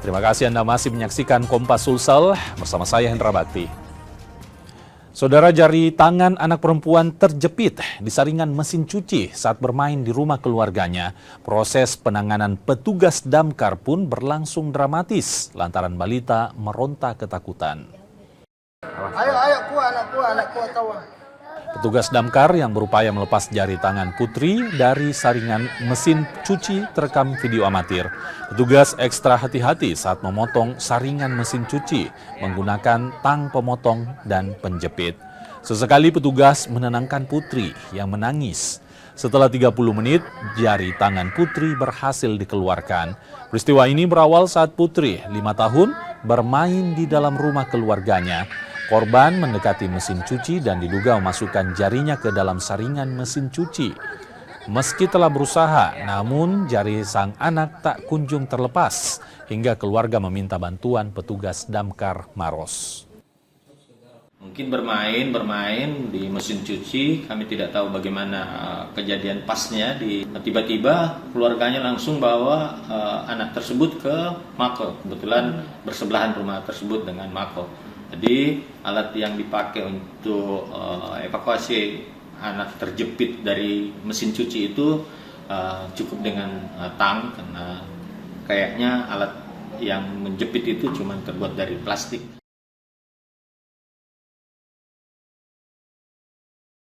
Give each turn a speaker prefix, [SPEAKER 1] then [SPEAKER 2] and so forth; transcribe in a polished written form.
[SPEAKER 1] Terima kasih Anda masih menyaksikan Kompas Sulsel bersama saya Hendra Bakti. Saudara, jari tangan anak perempuan terjepit di saringan mesin cuci saat bermain di rumah keluarganya. Proses penanganan petugas damkar pun berlangsung dramatis lantaran balita meronta ketakutan.
[SPEAKER 2] Ayo, anakku, tahu.
[SPEAKER 1] Petugas damkar yang berupaya melepas jari tangan putri dari saringan mesin cuci terekam video amatir. Petugas ekstra hati-hati saat memotong saringan mesin cuci menggunakan tang pemotong dan penjepit. Sesekali petugas menenangkan putri yang menangis. Setelah 30 menit, jari tangan putri berhasil dikeluarkan. Peristiwa ini berawal saat putri 5 tahun bermain di dalam rumah keluarganya. Korban mendekati mesin cuci dan diduga memasukkan jarinya ke dalam saringan mesin cuci. Meski telah berusaha, namun jari sang anak tak kunjung terlepas hingga keluarga meminta bantuan petugas damkar Maros.
[SPEAKER 3] Mungkin bermain di mesin cuci, kami tidak tahu bagaimana kejadian pasnya. Tiba-tiba keluarganya langsung bawa anak tersebut ke Mako. Kebetulan bersebelahan rumah tersebut dengan Mako. Jadi alat yang dipakai untuk evakuasi anak terjepit dari mesin cuci itu cukup dengan tang, karena kayaknya alat yang menjepit itu cuma terbuat dari plastik.